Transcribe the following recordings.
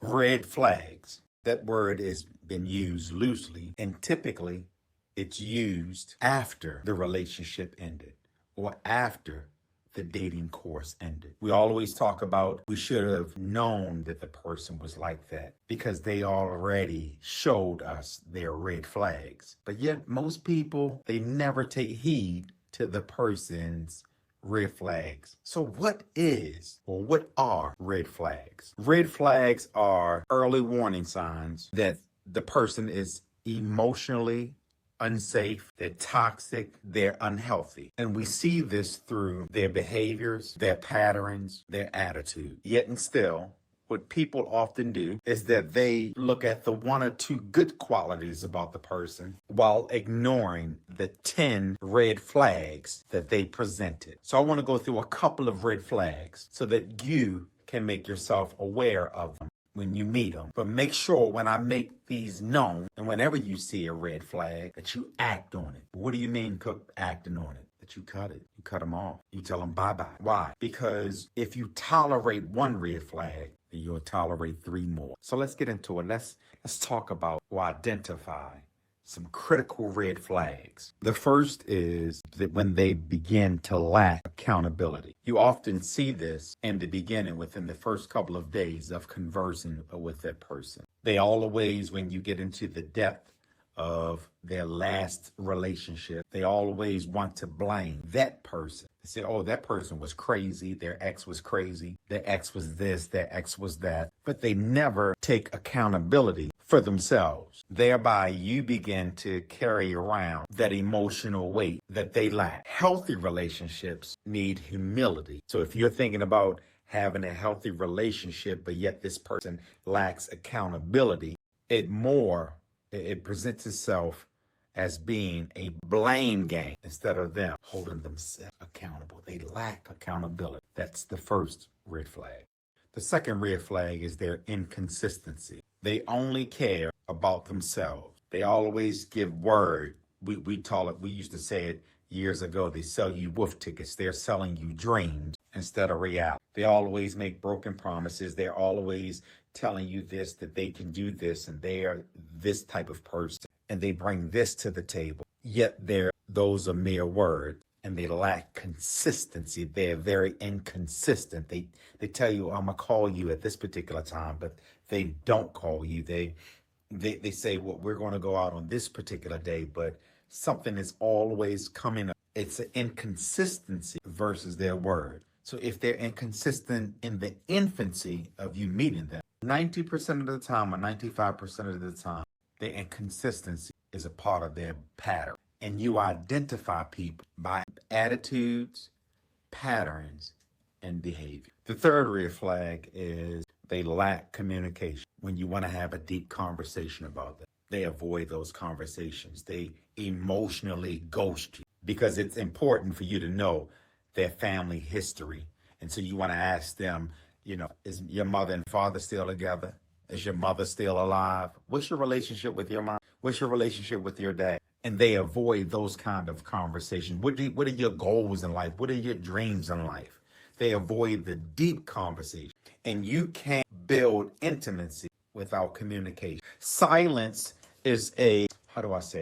Red flags. That word has been used loosely, and typically it's used after the relationship ended or after the dating course ended. We always talk about we should have known that the person was like that because they already showed us their red flags. But yet most people, they never take heed to the person's red flags. So what are red flags? Red flags are early warning signs that the person is emotionally unsafe, they're toxic, they're unhealthy. And we see this through their behaviors, their patterns, their attitude. Yet and still, what people often do is that they look at the one or two good qualities about the person while ignoring the 10 red flags that they presented. So I want to go through a couple of red flags so that you can make yourself aware of them when you meet them. But make sure when I make these known and whenever you see a red flag that you act on it. What do you mean acting on it? That you cut it. You cut them off. You tell them bye-bye. Why? Because if you tolerate one red flag, then you'll tolerate 3 more. So let's get into it. Let's talk about or identify some critical red flags. The first is that when they begin to lack accountability. You often see this in the beginning within the first couple of days of conversing with that person. They always, when you get into the depth of their last relationship, they always want to blame that person. They say, oh, that person was crazy. Their ex was crazy. Their ex was this, their ex was that. But they never take accountability for themselves. Thereby, you begin to carry around that emotional weight that they lack. Healthy relationships need humility. So if you're thinking about having a healthy relationship, but yet this person lacks accountability, it presents itself as being a blame game instead of them holding themselves accountable. They lack accountability. That's the first red flag. The second red flag is their inconsistency. They only care about themselves. They always give word. We used to say it years ago, they sell you wolf tickets. They're selling you dreams instead of reality. They always make broken promises. They're always telling you this, that they can do this, and they are this type of person, and they bring this to the table. Yet those are mere words, and they lack consistency. They're very inconsistent. They tell you, I'm gonna call you at this particular time, but they don't call you. They say, well, we're going to go out on this particular day, but something is always coming up. It's an inconsistency versus their word. So if they're inconsistent in the infancy of you meeting them, 90% of the time or 95% of the time, their inconsistency is a part of their pattern. And you identify people by attitudes, patterns, and behavior. The third red flag is they lack communication. When you want to have a deep conversation about them, they avoid those conversations. They emotionally ghost you because it's important for you to know their family history. And so you want to ask them, is your mother and father still together? Is your mother still alive? What's your relationship with your mom? What's your relationship with your dad? And they avoid those kind of conversations. What are your goals in life? What are your dreams in life? They avoid the deep conversation. And you can't build intimacy without communication. Silence is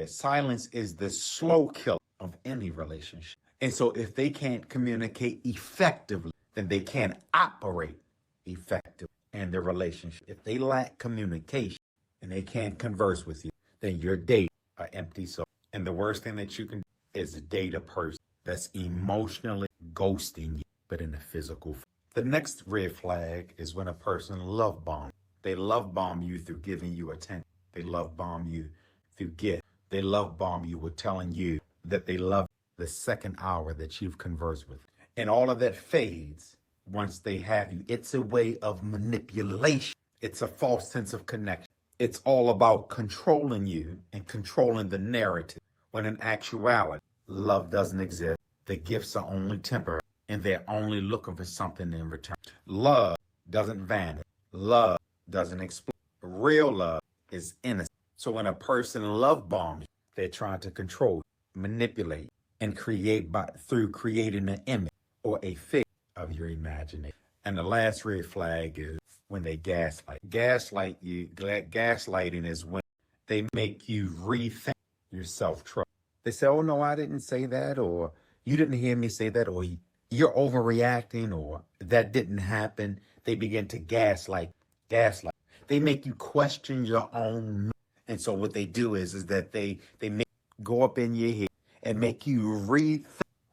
Silence is the slow killer of any relationship. And so if they can't communicate effectively, then they can't operate effectively in the relationship. If they lack communication and they can't converse with you, then your date are empty soul. And the worst thing that you can do is date a person that's emotionally ghosting you, but in a physical form. The next red flag is when a person love bombs. They love bomb you through giving you attention. They love bomb you through gifts. They love bomb you with telling you that they love the second hour that you've conversed with. And all of that fades once they have you. It's a way of manipulation. It's a false sense of connection. It's all about controlling you and controlling the narrative, when in actuality, love doesn't exist. The gifts are only temporary, and they're only looking for something in return. Love doesn't vanish. Love doesn't explode. Real love is innocent. So when a person love bombs, they're trying to control, manipulate, and create through creating an image or a figure of your imagination. And the last red flag is when they gaslight. Gaslighting is when they make you rethink your self-trust. They say, oh no, I didn't say that, or you didn't hear me say that, or you're overreacting, or that didn't happen. They begin to gaslight. They make you question your own. And so what they do is that they make go up in your head and make you rethink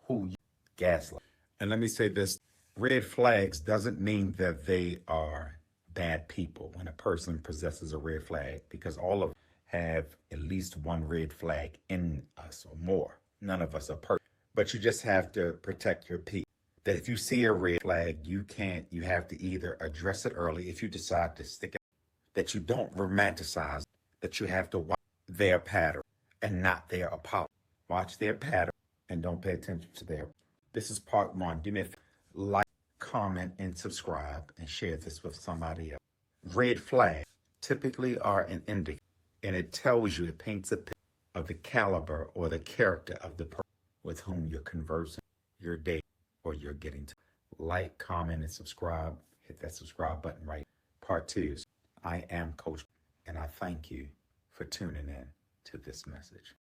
who you gaslight. And let me say this, red flags doesn't mean that they are bad people when a person possesses a red flag, because all of us have at least one red flag in us or more. None of us are perfect. But you just have to protect your peace. That if you see a red flag, you have to either address it early if you decide to stick it, that you don't romanticize, that you have to watch their pattern and not their apology. Watch their pattern and don't pay attention to their. This is part one. Do me a favor, like, comment, and subscribe, and share this with somebody else. Red flags typically are an indicator, and it tells you, it paints a picture of the caliber or the character of the person with whom you're conversing, you're dating, or you're getting to. Like, comment, and subscribe. Hit that subscribe button right. Part two. I am Coach, and I thank you for tuning in to this message.